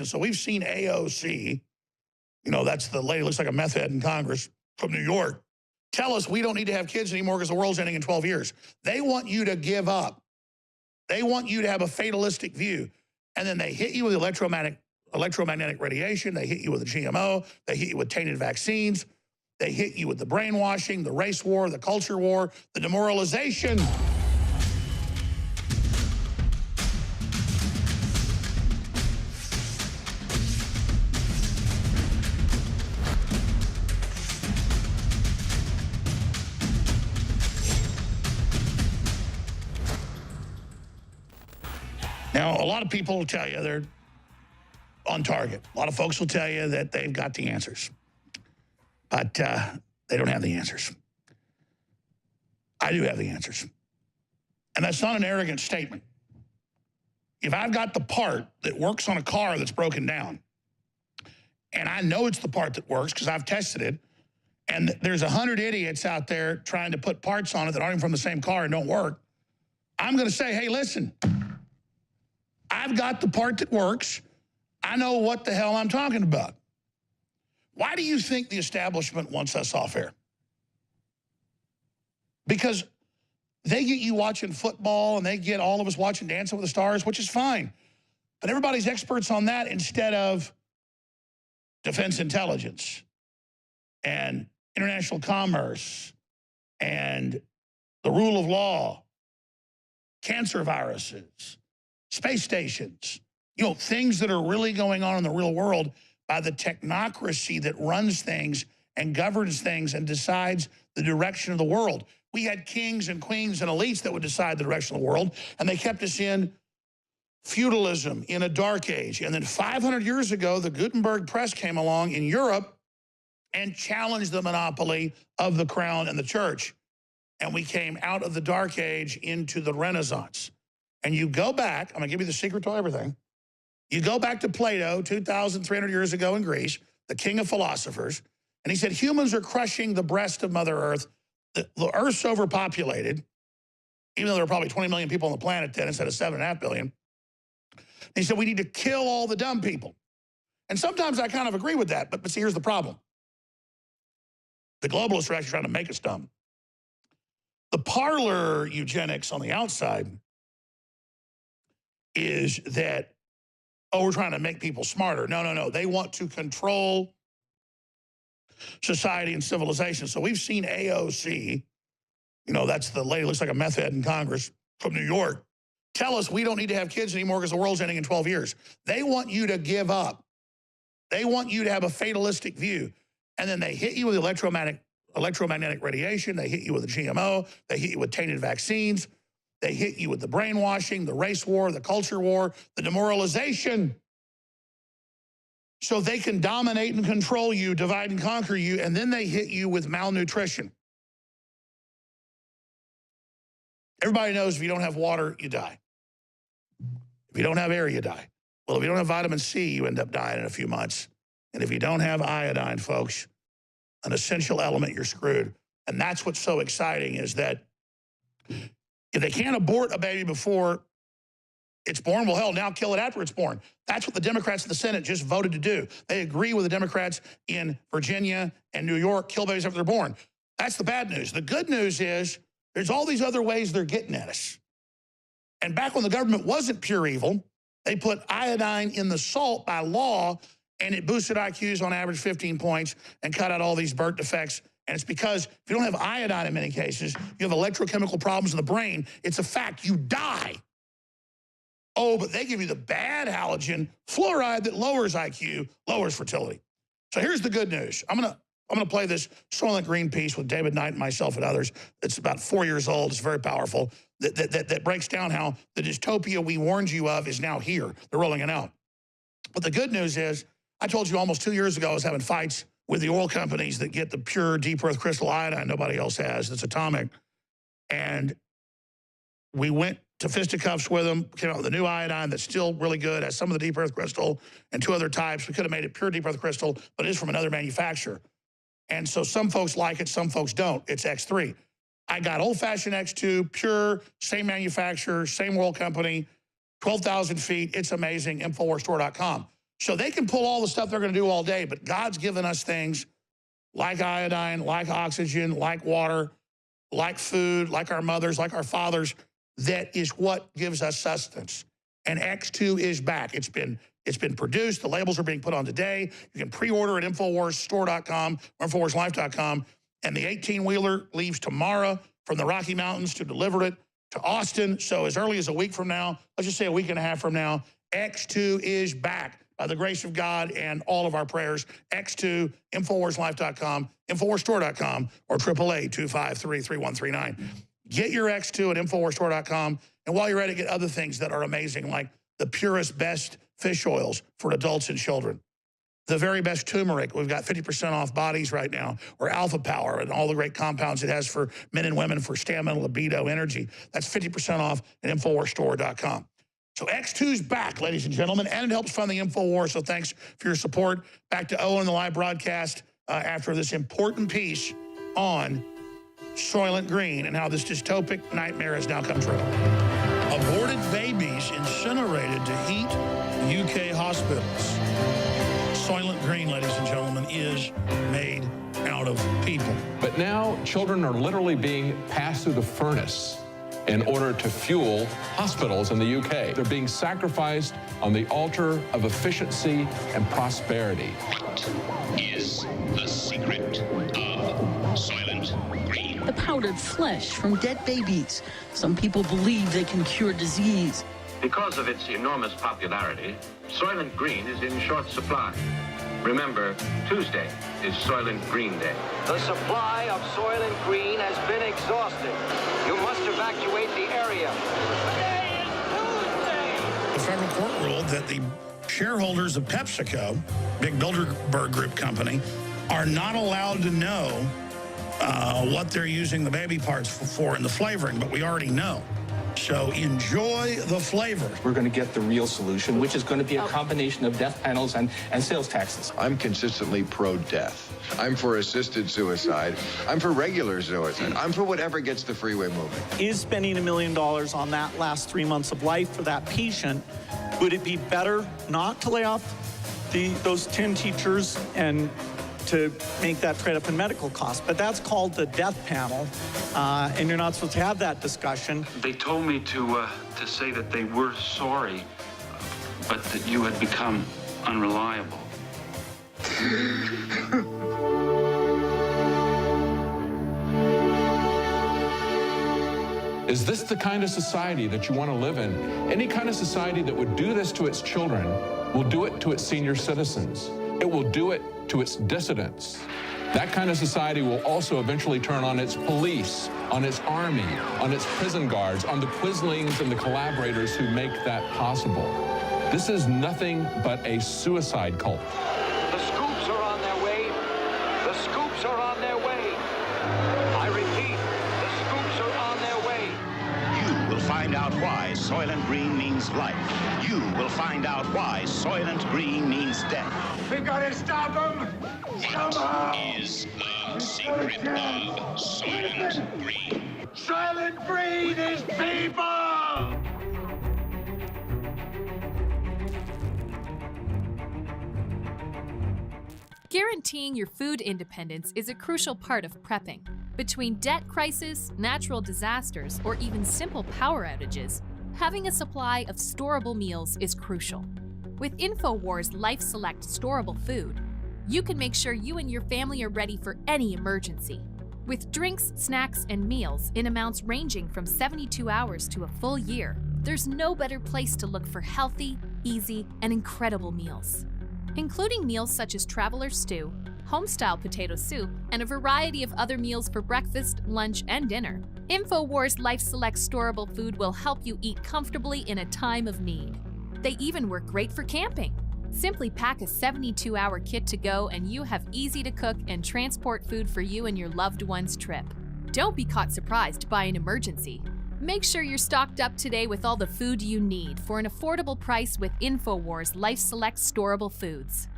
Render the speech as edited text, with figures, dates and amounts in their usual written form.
So we've seen AOC, that's the lady who looks like a meth head in Congress from New York, tell us we don't need to have kids anymore because the world's ending in 12 years. They want you to give up. They want you to have a fatalistic view. And then they hit you with electromagnetic radiation. They hit you with a GMO. They hit you with tainted vaccines. They hit you with the brainwashing, the race war, the culture war, the demoralization. Now, a lot of people will tell you they're on target. A lot of folks will tell you that they've got the answers. But they don't have the answers. I do have the answers. And that's not an arrogant statement. If I've got the part that works on a car that's broken down, and I know it's the part that works because I've tested it, and there's 100 idiots out there trying to put parts on it that aren't even from the same car and don't work, I'm going to say, hey, listen, I've got the part that works. I know what the hell I'm talking about. Why do you think the establishment wants us off air? Because they get you watching football and they get all of us watching Dancing with the Stars, which is fine. But everybody's experts on that instead of defense intelligence and international commerce and the rule of law, cancer viruses, space stations, things that are really going on in the real world by the technocracy that runs things and governs things and decides the direction of the world. We had kings and queens and elites that would decide the direction of the world, and they kept us in feudalism, in a dark age. And then 500 years ago, the Gutenberg press came along in Europe and challenged the monopoly of the crown and the church. And we came out of the dark age into the Renaissance. And you go back, I'm going to give you the secret to everything. You go back to Plato 2,300 years ago in Greece, the king of philosophers, and he said, humans are crushing the breast of Mother Earth. The Earth's overpopulated, even though there are probably 20 million people on the planet then instead of 7.5 billion. And he said, we need to kill all the dumb people. And sometimes I kind of agree with that, but see, here's the problem. The globalists are actually trying to make us dumb. The parlor eugenics on the outside is that, we're trying to make people smarter. No. They want to control society and civilization. So we've seen AOC, that's the lady who looks like a meth head in Congress from New York, tell us we don't need to have kids anymore because the world's ending in 12 years. They want you to give up. They want you to have a fatalistic view. And then they hit you with electromagnetic radiation. They hit you with a GMO. They hit you with tainted vaccines. They hit you with the brainwashing, the race war, the culture war, the demoralization. So they can dominate and control you, divide and conquer you, and then they hit you with malnutrition. Everybody knows if you don't have water, you die. If you don't have air, you die. Well, if you don't have vitamin C, you end up dying in a few months. And if you don't have iodine, folks, an essential element, you're screwed. And that's what's so exciting is that if they can't abort a baby before it's born, well, hell, now kill it after it's born. That's what the Democrats in the Senate just voted to do. They agree with the Democrats in Virginia and New York, kill babies after they're born. That's the bad news. The good news is there's all these other ways they're getting at us. And back when the government wasn't pure evil, they put iodine in the salt by law, and it boosted IQs on average 15 points and cut out all these birth defects. And it's because if you don't have iodine in many cases, you have electrochemical problems in the brain. It's a fact. You die. Oh, but they give you the bad halogen fluoride that lowers IQ, lowers fertility. So here's the good news. I'm gonna play this Soylent Green piece with David Knight and myself and others. It's about 4 years old. It's very powerful. That breaks down how the dystopia we warned you of is now here. They're rolling it out. But the good news is, I told you almost 2 years ago I was having fights with the oil companies that get the pure deep earth crystal iodine nobody else has. It's atomic. And we went to fisticuffs with them, came out with a new iodine that's still really good, has some of the deep earth crystal and 2 other types. We could have made it pure deep earth crystal, but it is from another manufacturer. And so some folks like it, some folks don't. It's X3. I got old-fashioned X2, pure, same manufacturer, same oil company, 12,000 feet. It's amazing, InfoWarsStore.com. So they can pull all the stuff they're going to do all day, but God's given us things like iodine, like oxygen, like water, like food, like our mothers, like our fathers. That is what gives us sustenance. And X2 is back. It's been produced. The labels are being put on today. You can pre-order at InfoWarsStore.com or InfoWarsLife.com. And the 18-wheeler leaves tomorrow from the Rocky Mountains to deliver it to Austin. So as early as a week from now, let's just say a week and a half from now, X2 is back by the grace of God and all of our prayers. X2, InfoWarsLife.com, InfoWarsStore.com, or 888-253-3139. Get your X2 at InfoWarsStore.com. And while you're at it, get other things that are amazing, like the purest, best fish oils for adults and children. The very best turmeric. We've got 50% off bodies right now, or Alpha Power and all the great compounds it has for men and women for stamina, libido, energy. That's 50% off at InfoWarsStore.com. So X2's back, ladies and gentlemen, and it helps fund the InfoWars. So thanks for your support. Back to Owen and the live broadcast after this important piece on Soylent Green and how this dystopic nightmare has now come true. Aborted babies incinerated to heat UK hospitals. Soylent Green, ladies and gentlemen, is made out of people. But now children are literally being passed through the furnace in order to fuel hospitals in the UK. They're being sacrificed on the altar of efficiency and prosperity. What is the secret of Soylent Green? The powdered flesh from dead babies. Some people believe they can cure disease. Because of its enormous popularity, Soylent Green is in short supply. Remember, Tuesday is Soylent Green Day. The supply of Soylent Green has been exhausted. You must evacuate the area. Today is Tuesday! The federal court ruled that the shareholders of PepsiCo, big Bilderberg Group company, are not allowed to know what they're using the baby parts for in the flavoring, but we already know. So enjoy the flavor. We're going to get the real solution, which is going to be a combination of death panels and sales taxes. I'm consistently pro-death. I'm for assisted suicide. I'm for regular suicide. I'm for whatever gets the freeway moving. Is spending $1 million on that last 3 months of life for that patient, would it be better not to lay off those 10 teachers and to make that trade up in medical costs? But that's called the death panel, and you're not supposed to have that discussion. They told me to say that they were sorry, but that you had become unreliable. Is this the kind of society that you want to live in? Any kind of society that would do this to its children will do it to its senior citizens. It will do it to its dissidents. That kind of society will also eventually turn on its police, on its army, on its prison guards, on the quislings and the collaborators who make that possible. This is nothing but a suicide cult. The scoops are on their way. The scoops are on their way. I repeat, the scoops are on their way. You will find out why Soylent Green means life. You will find out why Soylent Green means death. We gotta stop them! What is the secret of Soylent Green? Soylent Green is people! Guaranteeing your food independence is a crucial part of prepping. Between debt crisis, natural disasters, or even simple power outages, having a supply of storable meals is crucial. With InfoWars Life Select storable food, you can make sure you and your family are ready for any emergency. With drinks, snacks, and meals in amounts ranging from 72 hours to a full year, there's no better place to look for healthy, easy, and incredible meals. Including meals such as Traveler Stew, Homestyle Potato Soup, and a variety of other meals for breakfast, lunch, and dinner, InfoWars Life Select storable food will help you eat comfortably in a time of need. They even work great for camping. Simply pack a 72-hour kit to go and you have easy-to-cook and transport food for you and your loved one's trip. Don't be caught surprised by an emergency. Make sure you're stocked up today with all the food you need for an affordable price with InfoWars Life Select storable foods.